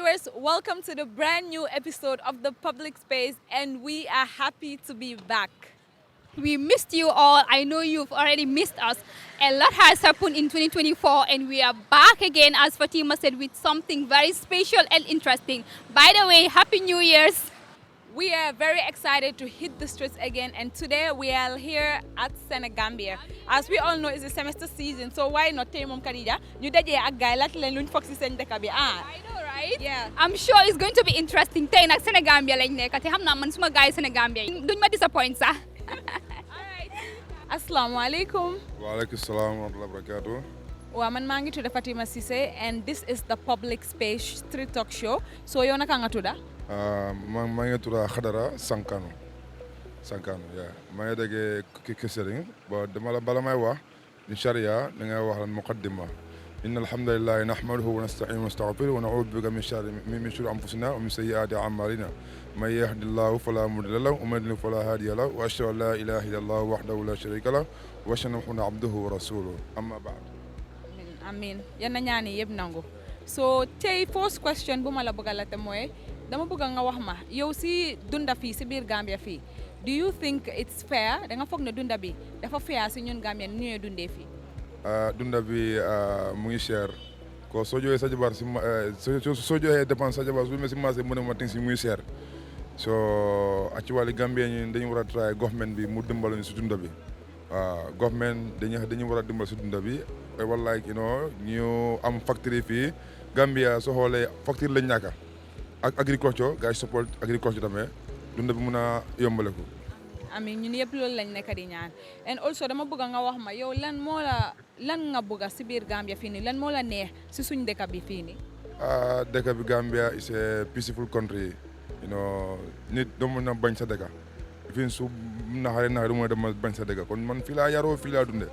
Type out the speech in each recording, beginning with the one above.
viewers, welcome to the brand new episode of The Public Space, and we are happy to be back. We missed you all. I know you've already missed us. A lot has happened in 2024 and we are back again, as Fatima said, with something very special and interesting. By the way, Happy New Year's. We are very excited to hit the streets again, and today we are here at Senegambia. As we all know, it's the semester season, so why not tey mom Khadija ñu dajé ak gaay lat leen luñ fox ci sen dëkk bi. I know, right? Yeah. I'm sure it's going to be interesting. Tey nak Senegambia lañ nekk te xam naa man suma gaay Senegambia duñ ma disappoint sax. Assalamu alaikum. Wa alaikum salam wa rahmatullahi wa barakatuh. Wa man maa ngi tudd Fatima Cissé, and this is the Public Space Street Talk Show. So yow naka nga tudda? maa ngi tudd Khadara Sankano, yeah. maa ngi dégg Kisering ba dama la bala may wax in sharia da ngay wax lan muqaddima inna alhamdulillahi nahmaduhu wa nasta'inuhu wa nastaghfiruhu wa na'udhu bika min shururi anfusina wa min sayyiati a'malina man yahdihillahu fala mudilla lahu wa man yudlil fala hadiya lahu wa ashhadu an la ilaha illallah wahdahu la sharika lahu wa ashhadu anna abduhu wa rasuluhu amma ba'd. Amin yan na ñaani yëpp nangu. So tey first question bu ma la bëgg a laajte mooy dama bëgg nga wax ma yow si dunda fii si biir Gambia fii, do you think it's fair da nga foog ne dunda bi dafa fair si ñun Gambian ni ñuy dundee fii? Dunda bi mu ngi cher ko soo joxee sa jabar si soo joxee dépense sa jabar su si marché mu ne ma ting si muy cher so actually Gambien ñi dañu war a try government bi mu dimbalu si dunda bi government dañu war a dimbal si dunda bi wala like ñu am factory fii Gambia soo xoolee factory lañ ñàkk ak agriculture gars yi support agriculture tamit dunda bi mun a yombale ko. Amin ñun yëpp loolu lañ nekk di ñaan, and also dama bëgg nga wax ma yow lan nga bëgg si biir Gambia fii nii lan moo la neex si suñ dëkk bi fii nii. Dëkk bi Gambia is a peaceful country, nit doo mën a bañ sa dëkk fii su naxaree du mën a dem bañ sa dëkk kon man fii laa yaroo fii laa dunde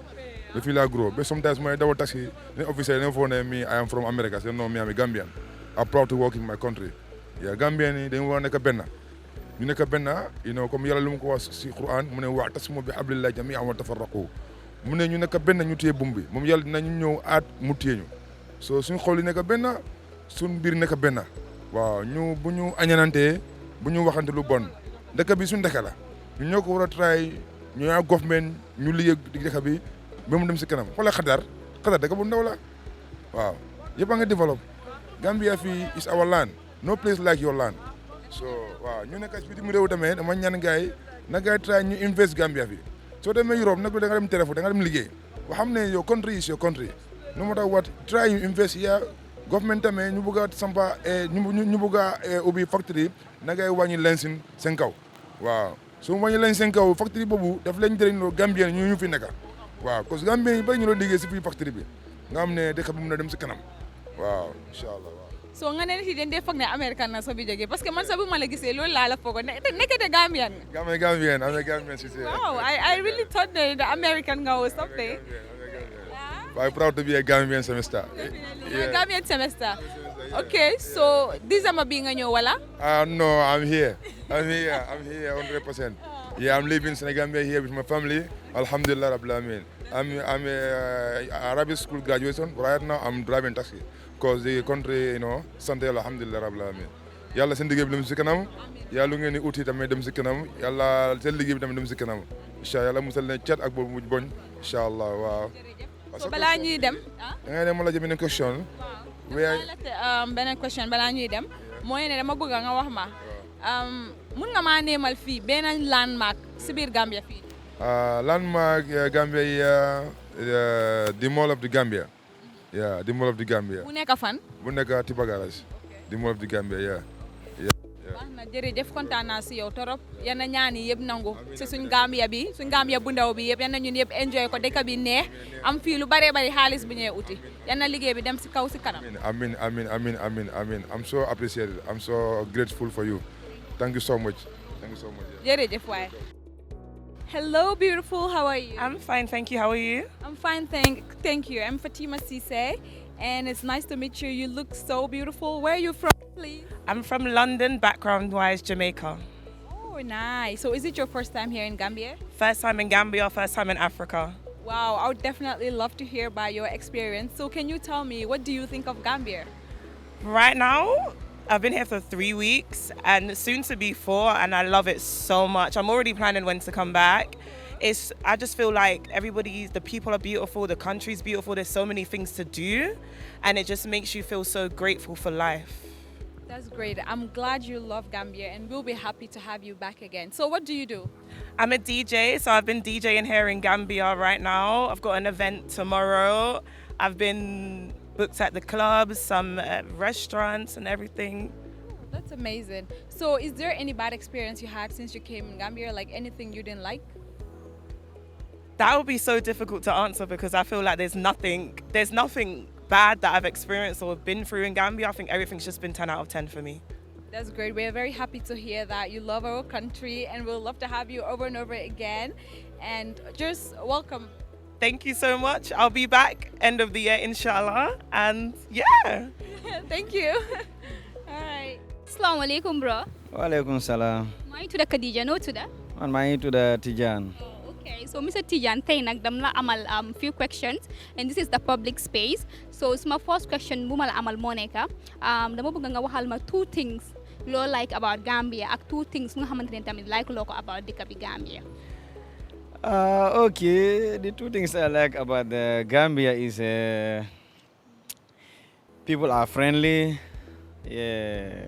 ba fii laa grow ba sometimes may dawal taxi ne officer ne foo ne me I am from America so no me am a Gambian. I'm proud to work in my country. Yeah, Gambian yi dañu war a nekk benn ñu nekk benn comme yàlla lu mu ko wax si Quran mu ne wa'tasimu bi hablillahi jami'an wa tafarraqu mu ne ñu nekk benn ñu téye bum bi moom yàlla dinañu ñëw aat mu téye ñu so suñ xol yi nekk benn suñ biir nekk benn waaw ñu bu ñu añanantee bu ñu waxante lu bon dëkk bi suñ dëkk la ñu ñoo ko war a try ñu ñaa government ñu liggéey dëkk bi ba mu dem si kanam xoolal xadar dëkk bu ndaw la waaw yëpp a nga développe Gambia fii is our land. No place like your land. So, wow, ñu nekk ci bitim réew tamit dama ñaan gaay na gaay try ñu invest Gambia fi. So demee Europe nag da nga dem téléphone da nga dem liggéey. Ba xam ne your country is your country. No matter what, try you invest here. Government tamit ñu bëgg a sampa ñu bëgg a ubbi factory na gaay wàññi leen seen kaw. Waaw. So wàññi leen seen kaw factory boobu daf leen jëriñ loo Gambien ñu fi nekk. Waaw, parce que Gambien yi bari ñu doon liggéey si biir factory bi. Nga xam ne dëkk bi mën na dem si kanam. Waaw, inshallah. So nga ne nit yi dañ dee foog ne American na so bi jógee parce que man sa bu ma la gisee loolu laa la foogoon nekkate Gambian. I'm a Gambian si. Wow, I really thought that the American nga was something. I'm proud to be a Gambian semester. Yeah. Gambian semester. Okay, so December bi nga ñëw wala? No, I'm here 100%. Yeah, I'm living in Senegambia here with my family. Alhamdulillah Rabbil Alamin. I'm a Arabic school graduation. Right now I'm driving taxi. Because the country, sant yàlla alhamdulillah rabbil alamin yàlla seen liggéey bi dem si kanam yàlla lu ngeen di uti tamit dem si kanam yàlla seen liggéey bi tamit dem si kanam incha allah musal leen cat ak boobu mujj boñ incha allah waaw. so balaa ñuy dem. da ngay dem ma la jëm beneen question. beneen question balaa ñuy dem mooy ne dama bëgg nga wax ma mun nga maa neemal fii benn landmark si biir Gambia fii. Landmark Gambia yi the Mall of the Gambia. Yeah, the Mall of the Gambia. Bu nekk fan? Bu nekk Tipa Garage. The Mall of the Gambia, yeah. Wax na jërëjëf kontaan naa si yow torop yal na ñaan yi yëpp nangu si suñ Gambia bu ndaw bi yëpp yal na ñun yëpp enjoy ko dëkk bi neex am fii lu bare bari xaalis bi ñuy uti yal na liggéey bi dem si kaw si kanam. Amin. I'm so appreciated. I'm so grateful for you. Thank you so much. Jërëjëf waay. Hello, beautiful. How are you? I'm fine, thank you. How are you? I'm fine, thank you. I'm Fatima Cissé, and it's nice to meet you. You look so beautiful. Where are you from, please? I'm from London, background-wise Jamaica. Oh, nice. So is it your first time here in Gambia? First time in Gambia, first time in Africa. Wow, I would definitely love to hear about your experience. So can you tell me, what do you think of Gambia? Right now, I've been here for 3 weeks and soon to be 4, and I love it so much. I'm already planning when to come back. I just feel like the people are beautiful, the country's beautiful, there's so many things to do, and it just makes you feel so grateful for life. That's great. I'm glad you love Gambia, and we'll be happy to have you back again. So what do you do? I'm a DJ, so I've been DJing here in Gambia right now. I've got an event tomorrow. I've been booked at the clubs, some restaurants and everything. That's amazing. So is there any bad experience you had since you came in Gambia, like anything you didn't like? That would be so difficult to answer because I feel like there's nothing bad that I've experienced or been through in Gambia. I think everything's just been 10 out of 10 for me. That's great. We're very happy to hear that you love our country, and we'll love to have you over and over again. And just welcome. Thank you so much. I'll be back end of the year, inshallah. And yeah. Thank you. All right. Assalamu alaikum, bro. Walaikum salam. Maa ngi tudd Khadija, noo tudda? Man maa ngi tudd Tijan. Okay, so Mr. Tijan, tey nag dam la amal few questions, and this is the public space. So my first question bu ma la amal moo nekk dama bëgg nga waxal ma 2 things loo like about Gambia ak 2 things nga xamante ne tamit like loo ko about dëkk bi Gambia. Okay, the 2 things I like about the Gambia is people are friendly, yeah,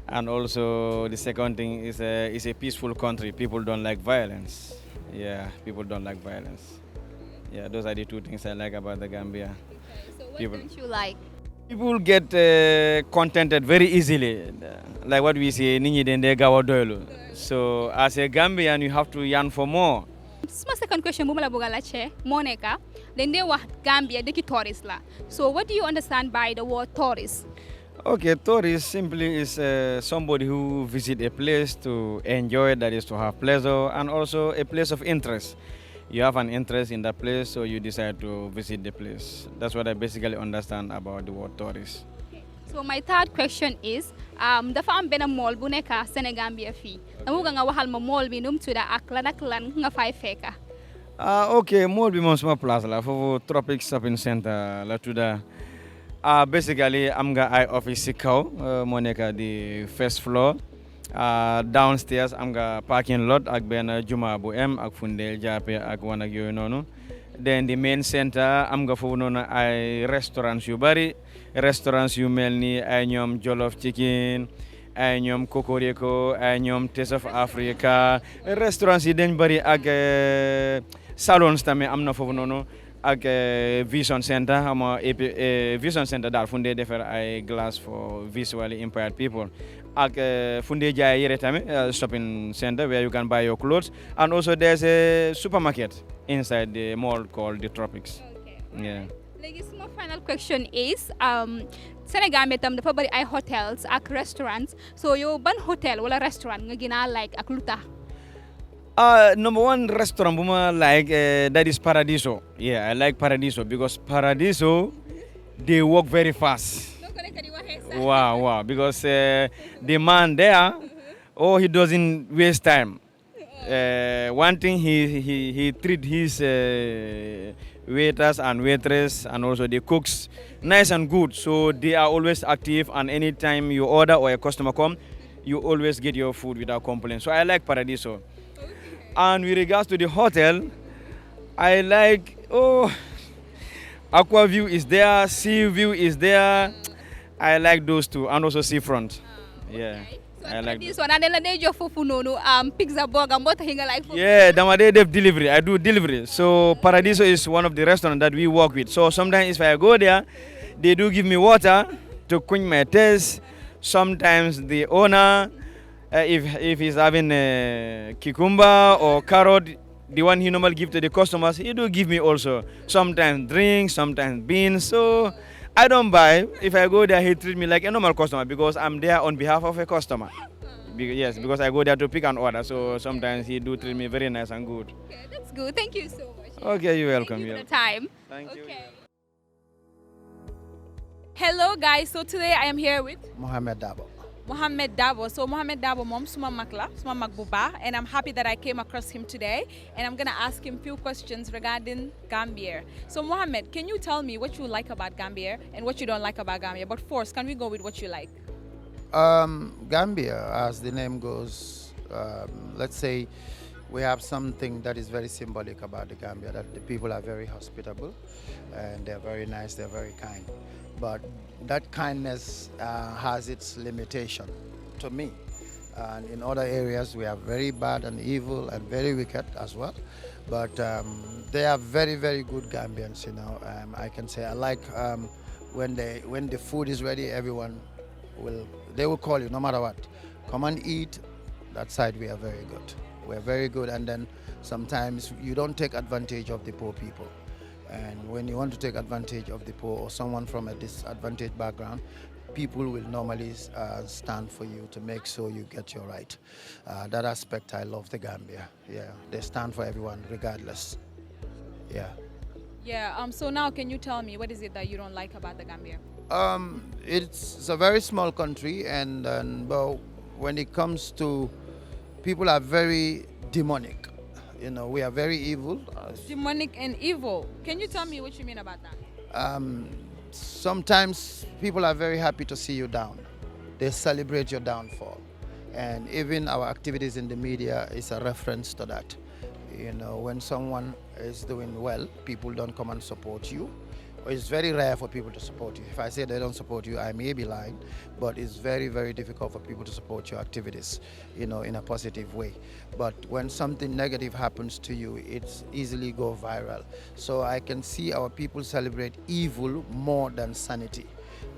and also the second thing is it's a peaceful country. People don't like violence. Yeah, people don't like violence. Yeah, those are the 2 things I like about the Gambia. Okay, so what People- don't you like? People get contented very easily. Like what we say, ninyi dende gawa doylu. So as a Gambian, you have to yearn for more. This is my second question bu ma la bëgg a laajte moo nekk dañ dee wax Gambia dëkki tourist la. So what do you understand by the word tourist? Okay, tourist simply is somebody who visit a place to enjoy, that is to have pleasure, and also a place of interest. You have an interest in that place, so you decide to visit the place. That's what I basically understand about the word tourist. So my third question is dafa am benn mall bu nekk Sénégambia fii dama bëgg nga waxal ma mall bi nu mu tudda ak lan nga fay fekka. Okay, mall bi moom suma place la foofu Tropic shopping center la tudda. Basically am nga ay office si kaw moo nekk di first floor. Downstairs am nga parking lot ak benn juma bu em ak fundeel jàppe ak wanag yooyu noonu. Then the main center am nga foofu noonu ay restaurants yu bari, restaurants yu mel ni ay ñoom Jollof Chicken, ay ñoom Kokoreko, ay ñoom Taste of Africa. Restaurants yi dañ bari ak salons tamit am na foofu noonu ak Vision Center Vision Center daal fu ndee defar ay glass for visually impaired people. Ak fu ndee jaay yére tamit shopping center where you can buy your clothes, and also there's a supermarket inside the mall called the Tropics. Okay. Yeah. Léegi suma final question is Sénégambia tam dafa bari ay hotels ak restaurants, so yow ban hotel wala restaurant nga gën a like ak lu tax? Number 1 restaurant buma like that is Paradiso. Yeah, I like Paradiso because Paradiso they work very fast. Wow, because the man there, he doesn't waste time. One thing he treat his waiters and waitress and also the cooks nice and good, so they are always active, and anytime you order or a customer come, you always get your food without complaint. So I like Paradiso. And with regards to the hotel, I like Aqua View is there, Sea View is there. I like those 2, and also Seafront. Yeah. So I like this one and then la jox fofu nonu pizza burger moo tax nga like fofu. Yeah, dama dey def delivery. I do delivery. So Paradiso is one of the restaurants that we work with. So sometimes if I go there, they do give me water to quench my thirst. Sometimes the owner, if he's having cucumber or carrot, the one he normally give to the customers, he do give me also. Sometimes drinks, sometimes beans. So I don't buy. If I go there, he treat me like a normal customer because I'm there on behalf of a customer. Yes, because I go there to pick an order. So sometimes he do treat me very nice and good. Okay, that's good. Thank you so much. Okay, you're welcome. Thank you for the time. Thank you. Okay. Hello guys, so today I am here with Mohamed Dabo. Mohamed Dabo. So Mohamed Dabo mom suma makla, suma magbuba, and I'm happy that I came across him today, and I'm gonna ask him a few questions regarding Gambia. So Mohamed, can you tell me what you like about Gambia and what you don't like about Gambia? But first, can we go with what you like? Gambia, as the name goes, let's say we have something that is very symbolic about the Gambia, that the people are very hospitable and they're very nice, they're very kind. But that kindness has its limitation to me. And in other areas, we are very bad and evil and very wicked as well. But they are very, very good Gambians, you know. I can say I like when the food is ready, everyone they will call you no matter what. Come and eat. That side we are very good. We're very good, and then sometimes you don't take advantage of the poor people. And when you want to take advantage of the poor or someone from a disadvantaged background, people will normally stand for you to make sure you get your right. That aspect, I love the Gambia. Yeah, they stand for everyone regardless. Yeah. Yeah. So now, can you tell me what is it that you don't like about the Gambia? It's a very small country, and but when it comes to people are very demonic. You know, we are very evil. Demonic and evil. Can you tell me what you mean about that? Sometimes people are very happy to see you down. They celebrate your downfall. And even our activities in the media is a reference to that. You know, when someone is doing well, people don't come and support you. It's very rare for people to support you. If I say they don't support you, I may be lying, but it's very, very difficult for people to support your activities, you know, in a positive way. But when something negative happens to you, it's easily go viral. So I can see our people celebrate evil more than sanity.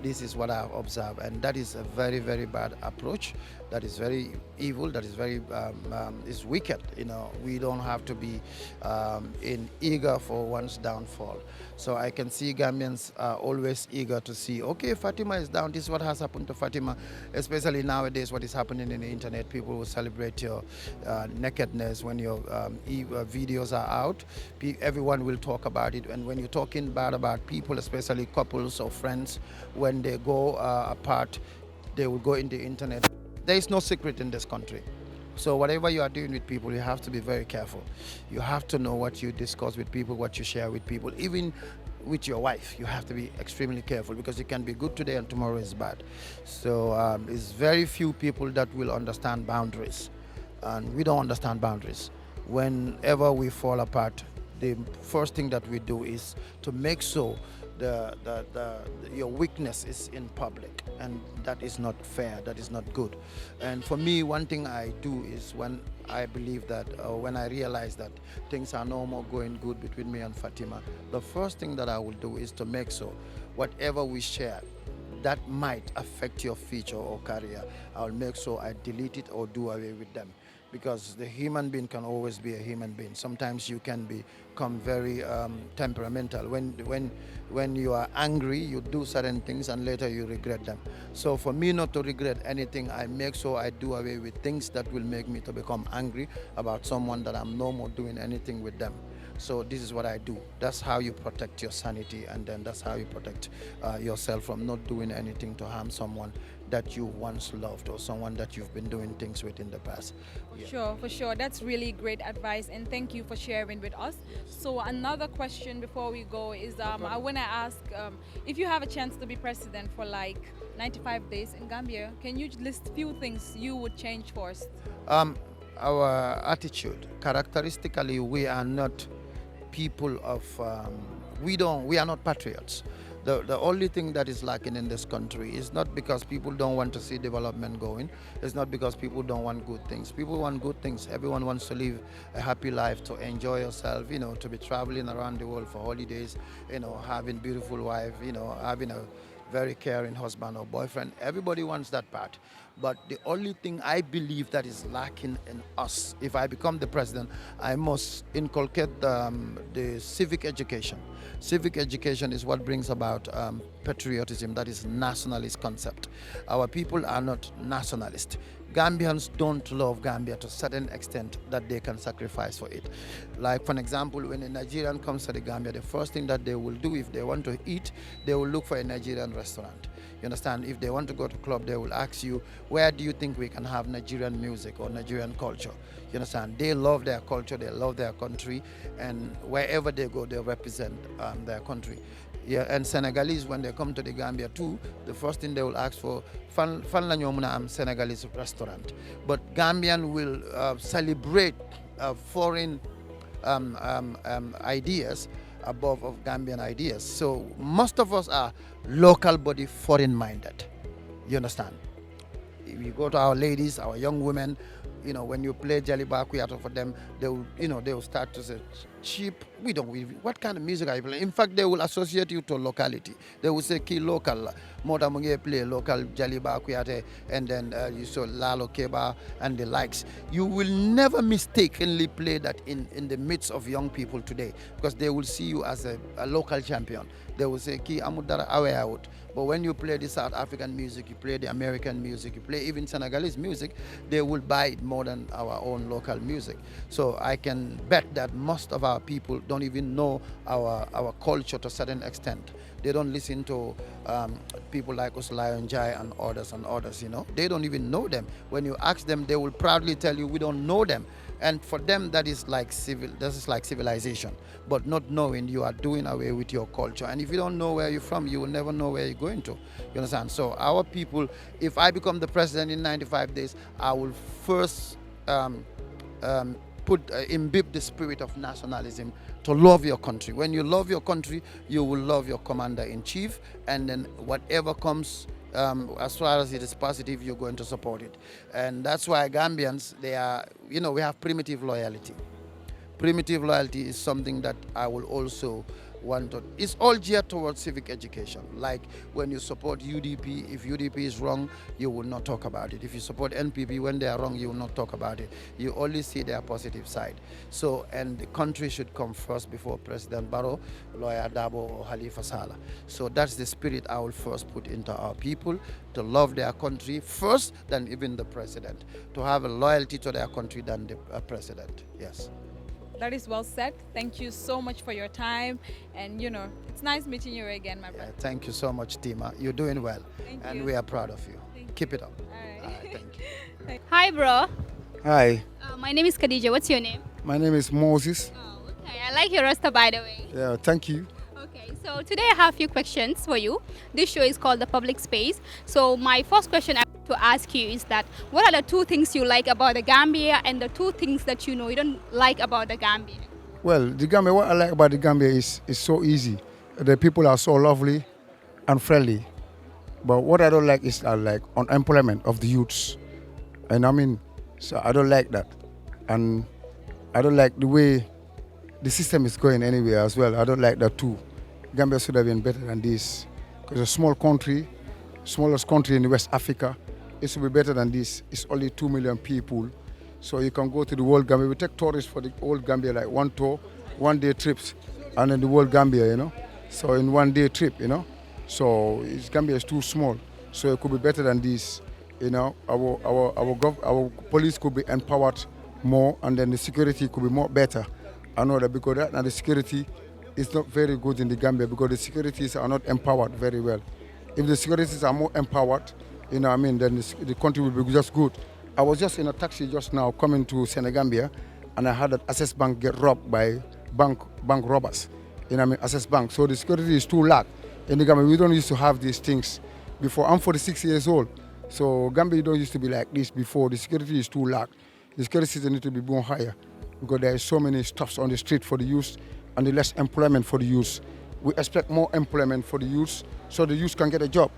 This is what I've observed, and that is a very, very bad approach. That is very evil. That is very is wicked. You know, we don't have to be eager for one's downfall. So I can see Gambians are always eager to see, okay, Fatima is down. This is what has happened to Fatima. Especially nowadays, what is happening in the internet. People will celebrate your nakedness when your videos are out. Everyone will talk about it. And when you're talking bad about people, especially couples or friends, when they go apart, they will go in the internet. There is no secret in this country. So whatever you are doing with people, you have to be very careful. You have to know what you discuss with people, what you share with people. Even with your wife, you have to be extremely careful, because it can be good today and tomorrow is bad. So it's very few people that will understand boundaries. And we don't understand boundaries. Whenever we fall apart, the first thing that we do is to make sure your weakness is in public, and that is not fair, that is not good. And for me, one thing I do is when I believe that, when I realize that things are no more going good between me and Fatima, the first thing that I will do is to make sure whatever we share that might affect your future or career, I'll make sure I delete it or do away with them. Because the human being can always be a human being. Sometimes you can become very temperamental. When you are angry, you do certain things and later you regret them. So for me not to regret anything, I make sure I do away with things that will make me to become angry about someone that I'm no more doing anything with them. So this is what I do. That's how you protect your sanity, and then that's how you protect yourself from not doing anything to harm someone that you once loved or someone that you've been doing things with in the past. Yeah. For sure. That's really great advice, and thank you for sharing with us. So another question before we go is I want to ask, if you have a chance to be president for like 95 days in Gambia, can you list few things you would change first? Our attitude. Characteristically, we are not people of, we are not patriots. The only thing that is lacking in this country is not because people don't want to see development going. It's not because people don't want good things. People want good things. Everyone wants to live a happy life, to enjoy yourself, you know, to be traveling around the world for holidays, you know, having beautiful wife, you know, having a very caring husband or boyfriend. Everybody wants that part. But the only thing I believe that is lacking in us, if I become the president, I must inculcate the civic education. Civic education is what brings about patriotism, that is nationalist concept. Our people are not nationalist. Gambians don't love Gambia to a certain extent that they can sacrifice for it. Like, for an example, when a Nigerian comes to the Gambia, the first thing that they will do if they want to eat, they will look for a Nigerian restaurant. You understand? If they want to go to a club, they will ask you, where do you think we can have Nigerian music or Nigerian culture? You understand? They love their culture, they love their country, and wherever they go, they represent their country. Yeah, and Senegalese, when they come to the Gambia too, the first thing they will ask for, fan la ñoo muna am Senegalese restaurant. But Gambian will celebrate foreign ideas above of Gambian ideas. So most of us are local body foreign minded. You understand? If you go to our ladies, our young women, you know, when you play Jaliba Kuyata for them, they will, you know, they will start to say, cheap, what kind of music are you playing? In fact, they will associate you to locality. They will say, ki local, Moda Munge play local Jaliba Kuyate, and then you saw Lalo Keba and the likes. You will never mistakenly play that in the midst of young people today, because they will see you as a local champion. They will say, ki amudara awe out. But when you play the South African music, you play the American music, you play even Senegalese music, they will buy it more than our own local music. So I can bet that most of our people don't even know our culture to a certain extent. They don't listen to people like us, Lion Jai and others, you know. They don't even know them. When you ask them, they will proudly tell you, we don't know them. And for them, that is like civilization. But not knowing, you are doing away with your culture. And if you don't know where you're from, you will never know where you're going to. You understand? So our people, if I become the president in 95 days, I will first imbibe the spirit of nationalism, to love your country. When you love your country, you will love your commander-in-chief, and then whatever comes, as far as it is positive, you're going to support it. And that's why Gambians, they are, you know, we have primitive loyalty. Primitive loyalty is something that I will also want to, it's all geared towards civic education. Like when you support UDP, if UDP is wrong, you will not talk about it. If you support NPP, when they are wrong, you will not talk about it. You only see their positive side. So, and the country should come first before President Barrow, Lawyer Dabo, or Halifa Saleh. So that's the spirit I will first put into our people, to love their country first than even the president, to have a loyalty to their country than the president. Yes. That is well said. Thank you so much for your time. And, you know, it's nice meeting you again, my brother. Thank you so much, Tima. You're doing well. Thank and you. we are proud of you. Keep it up. All right. Thank you. Hi, bro. Hi, My name is Khadija. What's your name? my name is Moses. Oh, okay. I like your rasta, by the way. Yeah, thank you. Okay, so today I have a few questions for you. This show is called The Public Space. So my first question I want to ask you is that what are the two things you like about the Gambia and the two things that you know you don't like about the Gambia? Well, the Gambia, what I like about the Gambia is so easy. The people are so lovely and friendly. But what I don't like is like unemployment of the youths. And I mean, so I don't like that. And I don't like the way the system is going anywhere as well. I don't like that too. Gambia should have been better than this. Because a small country, smallest country in West Africa, it should be better than this. It's only 2 million people. So you can go to the whole Gambia. We take tourists for the whole Gambia, like one tour, 1 day trips, and then the whole Gambia, you know. So in 1 day trip, you know. So Gambia is too small. So it could be better than this. You know, our police could be empowered more, and then the security could be more better. I know that because right now the security is not very good in the Gambia because the securities are not empowered very well. If the securities are more empowered, you know what I mean, then the country will be just good. I was just in a taxi just now coming to Senegambia, and I heard that Access Bank get robbed by bank robbers. You know what I mean, Access Bank. So the security is too lack. In the Gambia, we don't used to have these things before. I'm 46 years old. So Gambia don't used to be like this before. The security is too lack. The security need to be more higher because there is so many stuffs on the street for the youth and the less employment for the youth. We expect more employment for the youth so the youth can get a job.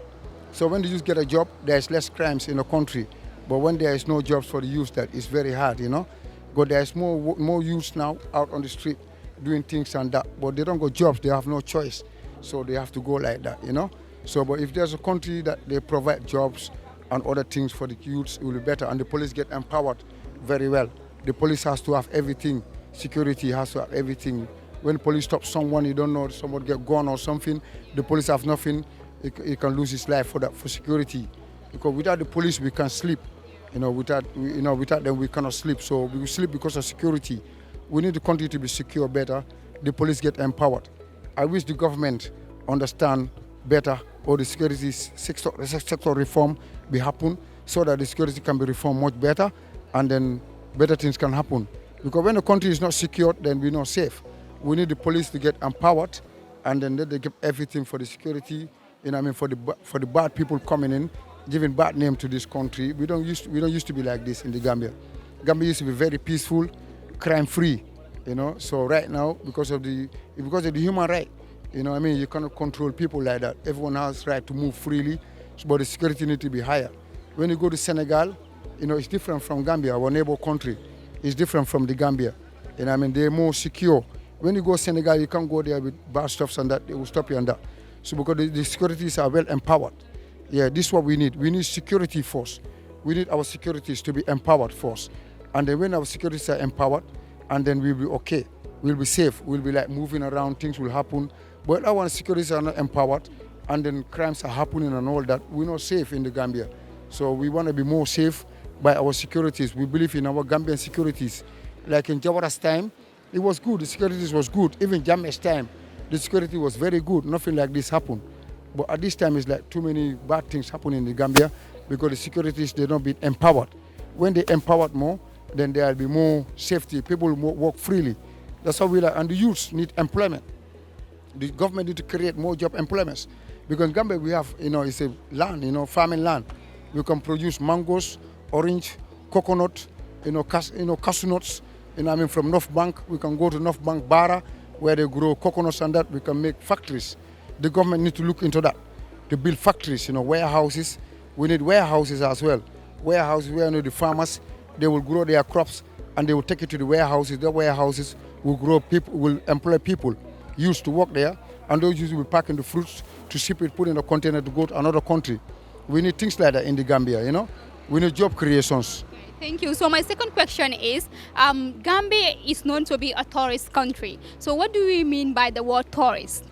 So when the youth get a job, there is less crimes in the country. But when there is no jobs for the youth, that is very hard, you know. But there is more youth now out on the street doing things and that. But they don't got jobs, they have no choice. So they have to go like that, you know. So, but if there's a country that they provide jobs and other things for the youths, it will be better. And the police get empowered very well. The police has to have everything. Security has to have everything. When police stop someone, you don't know, someone get gone or something, the police have nothing, he can lose his life for security. Because without the police, we can't sleep. Without them, we cannot sleep. So we sleep because of security. We need the country to be secure better. The police get empowered. I wish the government understand better or the security sector reform be happen so that the security can be reformed much better and then better things can happen. Because when the country is not secure, then we're not safe. We need the police to get empowered and then they give everything for the security. For the bad people coming in, giving bad name to this country. We don't used to be like this in the Gambia. Gambia used to be very peaceful, crime free. So right now, because of the human right, you cannot control people like that. Everyone has right to move freely, but the security need to be higher. When you go to Senegal, it's different from Gambia, our neighbor country. It's different from the Gambia. They're more secure. When you go to Senegal, you can't go there with bad stuffs and that. They will stop you on that. So because the securities are well empowered. Yeah, this is what we need. We need security force. We need our securities to be empowered force. And then when our securities are empowered, and then we'll be okay. We'll be safe. We'll be like moving around, things will happen. But our securities are not empowered, and then crimes are happening and all that. We're not safe in the Gambia. So we want to be more safe by our securities. We believe in our Gambian securities. Like in Jawara's time, it was good. The securities was good. Even Jammeh's time, the security was very good. Nothing like this happened. But at this time, it's like too many bad things happen in the Gambia because the securities, they're not being empowered. When they empowered more, then there will be more safety. People will work freely. That's how we like. And the youths need employment. The government need to create more job employments. Because in Gambia, we have, it's a land, farming land. We can produce mangoes, orange, coconut, cashew nuts. From North Bank, we can go to North Bank, Bara, where they grow coconuts and that. We can make factories. The government need to look into that, to build factories, warehouses. We need warehouses as well. Warehouses where the farmers, they will grow their crops and they will take it to the warehouses. The warehouses will grow people, will employ people used to work there, and those used to be packing the fruits to ship it, put in a container to go to another country. We need things like that in the Gambia, We need job creations. Thank you. So my second question is, Gambia is known to be a tourist country. So what do we mean by the word tourist?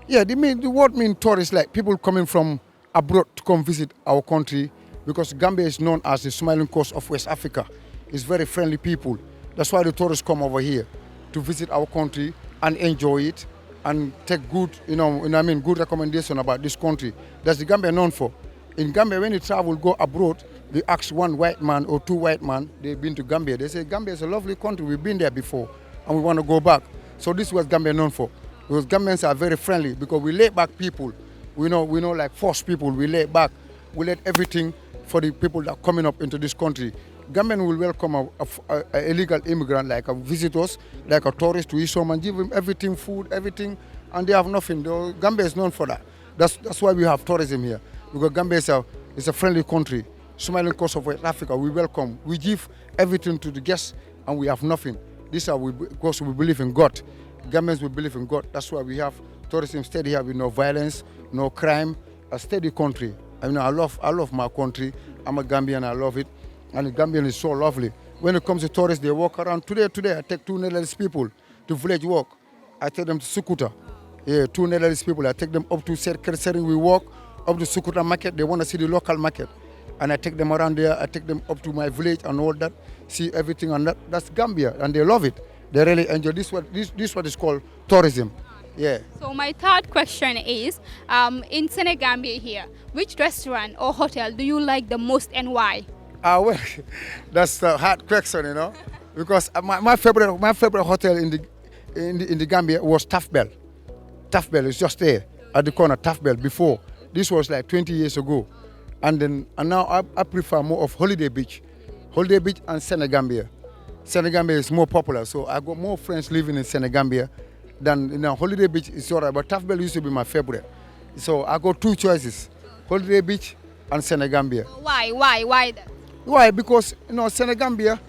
Yeah, the word mean tourists, like people coming from abroad to come visit our country, because Gambia is known as the smiling coast of West Africa. It's very friendly people. That's why the tourists come over here to visit our country and enjoy it and take good, good recommendation about this country. That's the Gambia known for. In Gambia, when you travel, go abroad, they ask one white man or two white men, they've been to Gambia. They say, Gambia is a lovely country, we've been there before, and we want to go back. So this is what Gambia known for. Because Gambians are very friendly, because we lay back people. We know like forced people, we lay back. We let everything for the people that are coming up into this country. Gambian will welcome a illegal immigrant, like a visitors, like a tourist to Isom, and give him everything, food, everything, and they have nothing. Gambia is known for that. That's why we have tourism here, because Gambia is a friendly country. Smiling coast of West Africa, we welcome. We give everything to the guests, and we have nothing. This is because we believe in God. Gambians, we believe in God. That's why we have tourism steady here with no violence, no crime, a steady country. I love my country. I'm a Gambian, I love it. And the Gambian is so lovely. When it comes to tourists, they walk around. Today, I take 2 Netherlands people to village walk. I take them to Sukuta. Yeah, 2 Netherlands people. I take them up to Serkering. We walk up to Sukuta market. They want to see the local market. And I take them around there. I take them up to my village and all that. See everything and that. That's Gambia, and they love it. They really enjoy this. What is called tourism. Yeah. So my third question is, in Senegambia here, which restaurant or hotel do you like the most and why? Well, that's a hard question, because my favorite hotel in the Gambia was Tafbel. Tafbel is just there at the corner. Tafbel before. This was like 20 years ago, and now I prefer more of Holiday Beach and Senegambia. Senegambia is more popular, so I got more friends living in Senegambia than Holiday Beach is alright, but Tafbel used to be my favorite. So I got 2 choices: Holiday Beach and Senegambia. Why that? Why? Because Senegambia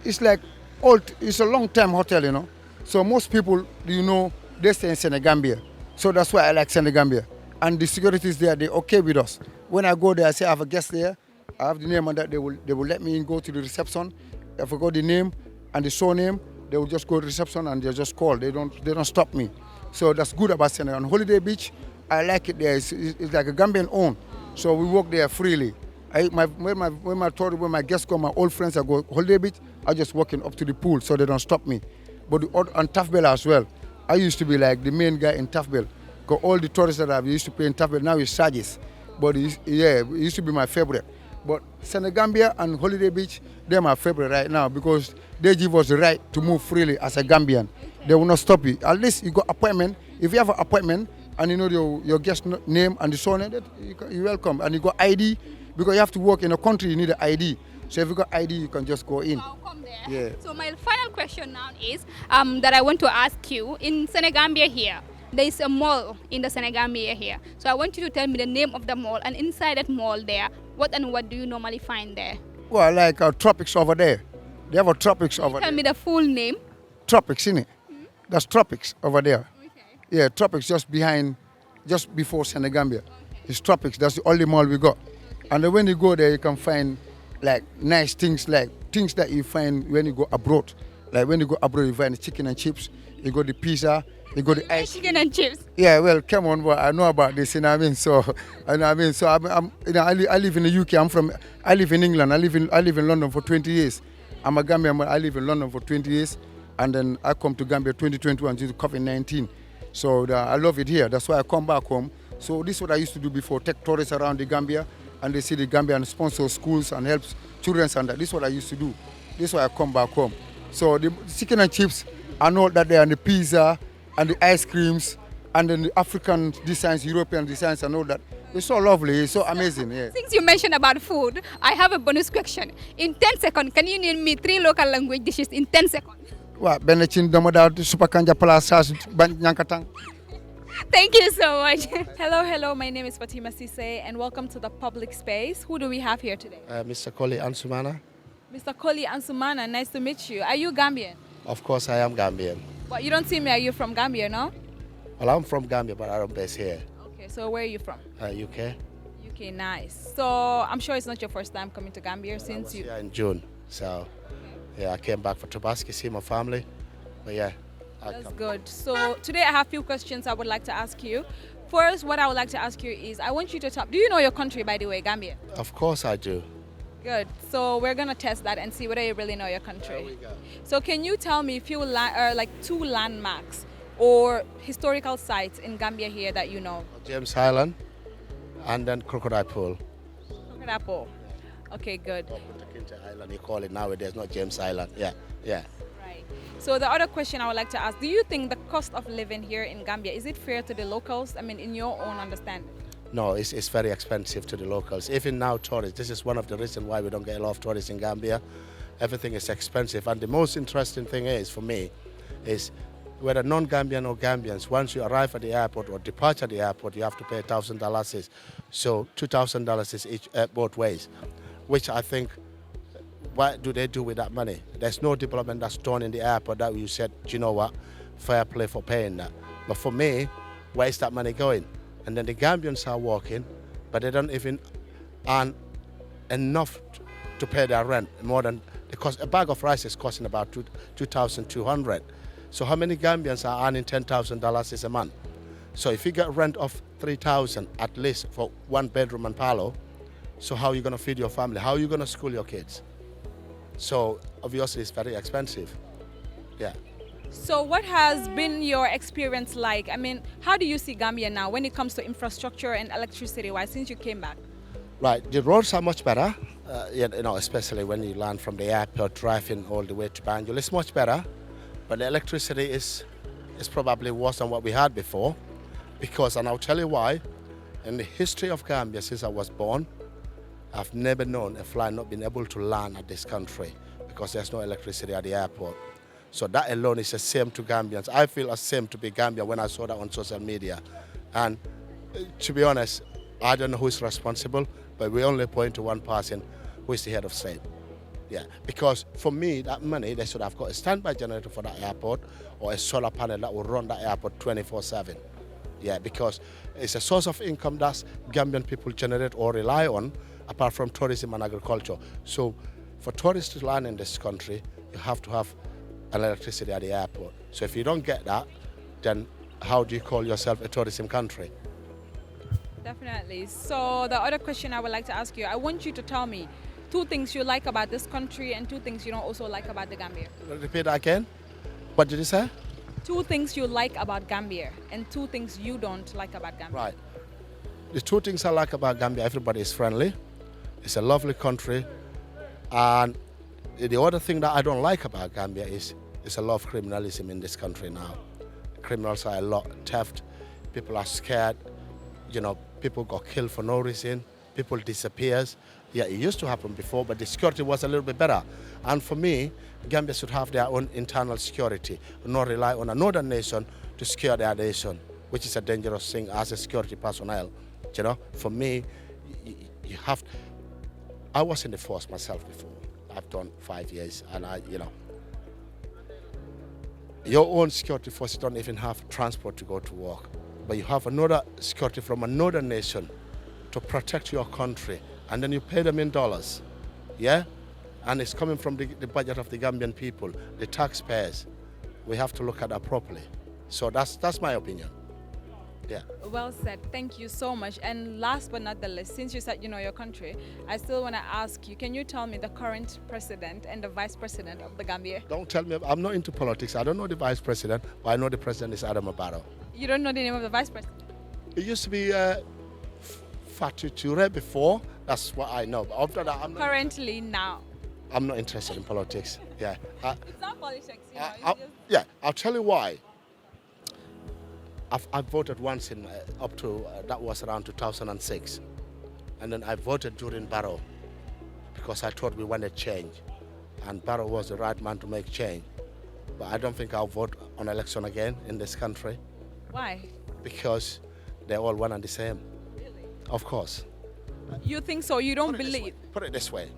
is like old. It's a long-time hotel, So most people, they stay in Senegambia. So that's why I like Senegambia. And the security is there. They're okay with us. When I go there, I say I have a guest there. I have the name and that. They will let me in, go to the reception. I forgot the name and the surname. They will just go to the reception and they just call. They don't stop me. So that's good about Senegal. On Holiday Beach, I like it there. It's like a Gambian own. So we walk there freely. When my guests come, my old friends, I go Holiday Beach, I just walking up to the pool so they don't stop me. But on Tafbel as well, I used to be like the main guy in Tafbel. Because all the tourists that I used to pay in Tafbel, now it's charges. But it used to be my favorite. But Senegambia and Holiday Beach, they're my favorite right now because they give us the right to move freely as a Gambian. they will not stop you. At least you got appointment. If you have an appointment and you know your guest name and the surname, that you're welcome. And you got ID, because you have to work in a country, you need an ID. So if you got ID, you can just go in. I'll come there. Yeah. So my final question now is that I want to ask you. In Senegambia here, there is a mall in the Senegambia here. So I want you to tell me the name of the mall, and inside that mall there, what do you normally find there? Well, like Tropics over there. They have a Tropics over Tell there. me the full name. Tropics, innit? That's Tropics over there. Okay. Yeah, Tropics just before Senegambia. It's Tropics. That's the only mall we got. And then when you go there, you can find like nice things, like things that you find when you go abroad. Like when you go abroad, you find the chicken and chips. You got the pizza. You got the ice. Chicken and chips. Yeah, well, come on, boy. I know about this. You know what I mean? So, I'm you know, I live in the UK. I live in England. I live in London for 20 years. I'm a Gambian, but I live in London for 20 years. And then I come to Gambia 2021 due to COVID-19. So I love it here. That's why I come back home. So this is what I used to do before, take tourists around the Gambia, and they see the Gambia and sponsor schools and helps children and that. This is what I used to do. This is why I come back home. So the chicken and chips, I know that they are, and the pizza and the ice creams and then the African designs, European designs and all that. It's so lovely, it's so amazing. Yeah. Since you mentioned about food, I have a bonus question. In 10 seconds, can you name me 3 local language dishes in 10 seconds? Well, Benachin Domada, Super Kanja Palace, Yankatang. Thank you so much. Hello, my name is Fatima Sise, and welcome to the public space. Who do we have here today? Mr. Koli Ansumana. Mr. Koli Ansumana, nice to meet you. Are you Gambian? Of course, I am Gambian. But you don't see me, are you from Gambia, no? Well, I'm from Gambia, but I'm based here, Okay, so where are you from? UK. UK, nice. So I'm sure it's not your first time coming to Gambia I since was you... here in June, so yeah, I came back for Tobaski, see my family. But yeah, That's good. So today I have a few questions I would like to ask you. First, what I would like to ask you is, I want you to talk... Do you know your country, by the way, Gambia? Of course I do. Good. So we're going to test that and see whether you really know your country. There we go. So can you tell me a few like 2 landmarks or historical sites in Gambia here that you know? James Island and then Crocodile Pool. Crocodile Pool. Okay, good. Or Punta Kinte Island, you call it nowadays, not James Island. Yeah. Right. So the other question I would like to ask, do you think the cost of living here in Gambia, is it fair to the locals? I mean, in your own understanding? No, it's very expensive to the locals. Even now, tourists, this is one of the reasons why we don't get a lot of tourists in Gambia. Everything is expensive. And the most interesting thing is, for me, is whether non-Gambian or Gambians, once you arrive at the airport or depart at the airport, you have to pay $1,000. So $2,000 is each both ways, which I think, what do they do with that money? There's no development that's done in the airport that you said, you know what, fair play for paying that. But for me, where is that money going? And then the Gambians are working, but they don't even earn enough to pay their rent, more than, because a bag of rice is costing about $2,200. So how many Gambians are earning $10,000 a month? So if you get rent of $3,000 at least for 1 bedroom and parlor, so how are you going to feed your family? How are you going to school your kids? So obviously it's very expensive. Yeah. So what has been your experience like? I mean, how do you see Gambia now when it comes to infrastructure and electricity-wise since you came back? Right, the roads are much better, especially when you land from the airport, driving all the way to Banjul. It's much better, but the electricity is probably worse than what we had before. Because, and I'll tell you why, in the history of Gambia since I was born, I've never known a flight not being able to land at this country because there's no electricity at the airport. So that alone is the same to Gambians. I feel ashamed to be Gambian when I saw that on social media. And to be honest, I don't know who is responsible, but we only point to one person who is the head of state. Yeah, because for me, that money, they should have got a standby generator for that airport or a solar panel that will run that airport 24/7. Yeah, because it's a source of income that Gambian people generate or rely on, apart from tourism and agriculture. So for tourists to land in this country, you have to have electricity at the airport. So if you don't get that, then how do you call yourself a tourism country? Definitely. So the other question I would like to ask you, I want you to tell me 2 things you like about this country and 2 things you don't also like about the Gambia. Repeat that again. What did you say? 2 things you like about Gambia and 2 things you don't like about Gambia. Right. The 2 things I like about Gambia, everybody is friendly. It's a lovely country. And the other thing that I don't like about Gambia is There's a lot of criminalism in this country now. Criminals are a lot theft. People are scared. You know, people got killed for no reason. People disappears. Yeah, it used to happen before, but the security was a little bit better. And for me, Gambia should have their own internal security, not rely on another nation to secure their nation, which is a dangerous thing as a security personnel. You know, for me, you have. I was in the force myself before. I've done 5 years, and your own security force don't even have transport to go to work, but you have another security from another nation to protect your country, and then you pay them in dollars, yeah? And it's coming from the budget of the Gambian people, the taxpayers. We have to look at that properly. So that's my opinion. Yeah. Well said. Thank you so much. And last but not the least, since you said you know your country, I still want to ask you, can you tell me the current president and the vice president of the Gambia? Don't tell me, I'm not into politics. I don't know the vice president, but I know the president is Adam Barrow. You don't know the name of the vice president? It used to be Fatu Ture before. That's what I know. But after that, Currently now. I'm not interested in politics. Yeah. It's not politics, you know. Yeah, I'll tell you why. I've voted once in up to, that was around 2006. And then I voted during Barrow because I thought we wanted change. And Barrow was the right man to make change. But I don't think I'll vote on election again in this country. Why? Because they're all one and the same. Really? Of course. You think so? You don't believe? Put it this way.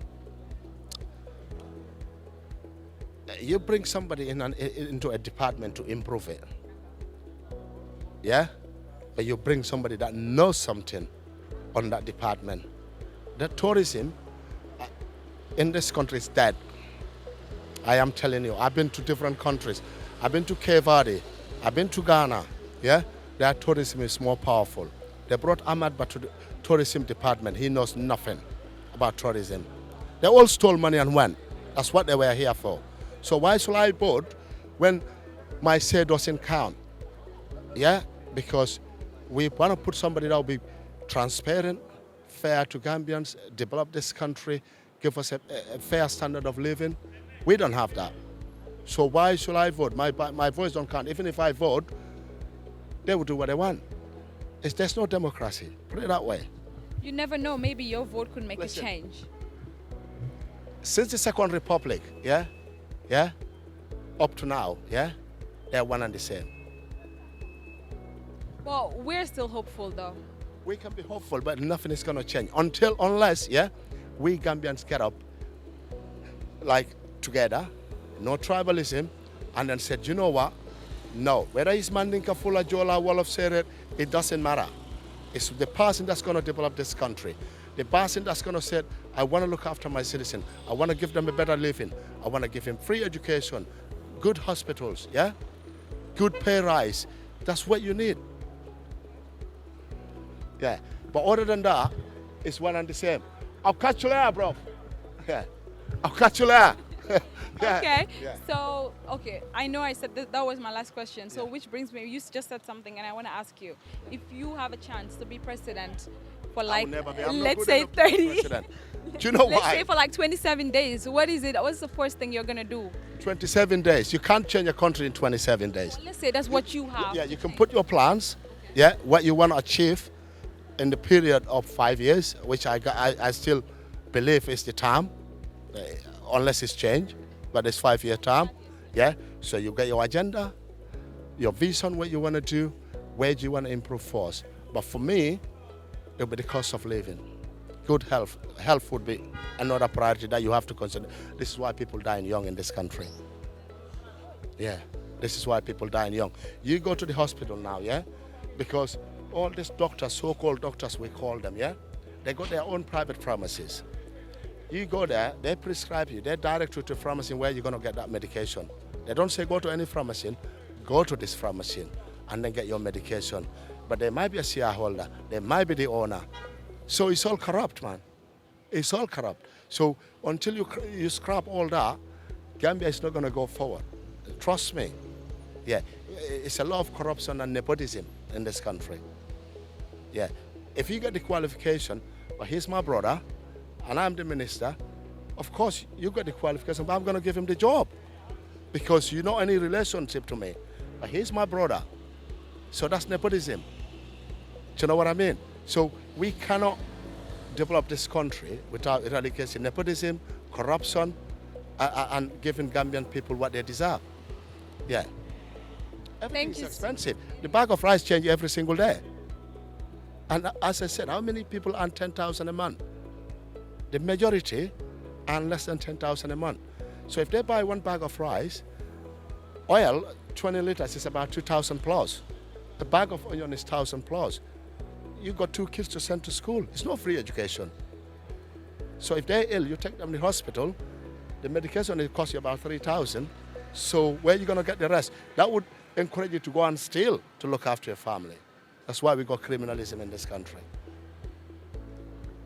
You bring somebody into a department to improve it. Yeah? But you bring somebody that knows something on that department. The tourism in this country is dead. I am telling you, I've been to different countries. I've been to Cape Verde. I've been to Ghana. Yeah? Their tourism is more powerful. They brought Ahmad to the tourism department. He knows nothing about tourism. They all stole money and went. That's what they were here for. So why should I vote when my say doesn't count? Yeah? Because we want to put somebody that will be transparent, fair to Gambians, develop this country, give us a fair standard of living. We don't have that. So why should I vote? My voice don't count. Even if I vote, they will do what they want. There's no democracy. Put it that way. You never know. Maybe your vote could make Listen. a change. Since the Second Republic, up to now, they're one and the same. Well, we're still hopeful though. We can be hopeful, but nothing is going to change unless we Gambians get up like together, no tribalism, and then said, you know what? No, whether it's Mandinka, Fula, Jola, Wolof, Seret, it doesn't matter. It's the person that's going to develop this country. The person that's going to say, I want to look after my citizen. I want to give them a better living. I want to give him free education, good hospitals, good pay rise. That's what you need. Yeah, but other than that, it's one and the same. I'll catch you later, bro. Yeah, I'll catch you later. Okay, so, I know I said that was my last question. So which brings me, you just said something and I want to ask you. If you have a chance to be president for like, let's say 30, do you know let's why? say for like 27 days, what's the first thing you're going to do? 27 days. You can't change a country in 27 days. Let's say that's what you have. Yeah, you can put your plans, what you want to achieve in the period of 5 years, which I still believe is the term, unless it's changed, but it's 5-year term. Yeah, so you get your agenda, your vision, what you want to do, where do you want to improve first. But for me, it'll be the cost of living. Good health. Health would be another priority that you have to consider. This is why people die young in this country. Yeah, this is why people die young. You go to the hospital now, because all these doctors, so-called doctors we call them, they got their own private pharmacies. You go there, they prescribe you, they direct you to a pharmacy where you're going to get that medication. They don't say go to any pharmacy, go to this pharmacy and then get your medication. But there might be a shareholder, they might be the owner. So it's all corrupt, man. It's all corrupt. So until you scrap all that, Gambia is not going to go forward. Trust me. Yeah, it's a lot of corruption and nepotism in this country. Yeah, if you get the qualification, but he's my brother, and I'm the minister, of course you got the qualification, but I'm going to give him the job. because you know any relationship to me. But he's my brother. So that's nepotism. Do you know what I mean? So we cannot develop this country without eradicating nepotism, corruption, and giving Gambian people what they deserve. Yeah. Everything is expensive. The bag of rice changes every single day. And as I said, how many people earn 10,000 a month? The majority earn less than 10,000 a month. So if they buy one bag of rice, oil, 20 liters is about 2,000 plus. The bag of onion is 1,000 plus. You got 2 kids to send to school. It's not free education. So if they're ill, you take them to the hospital. The medication will cost you about 3,000. So where are you going to get the rest? That would encourage you to go and steal to look after your family. That's why we got criminalism in this country.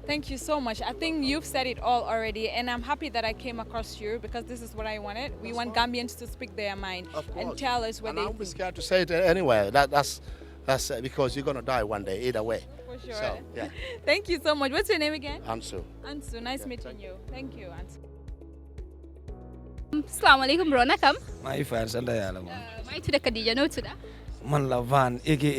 Thank you so much. I think you've said it all already, and I'm happy that I came across you because this is what I wanted. We want Gambians to speak their mind and tell us what they think. I'm scared to say it anyway. That's because you're going to die one day either way. For sure. So, yeah. Thank you so much. What's your name again? Ansu. Ansu. Nice meeting you. Thank you, Ansu. Assalamualaikum bro, nakam? maa ngi fayal sant yàlla moom. maa ngi tudd Khadija, noo tudd? man la Van aka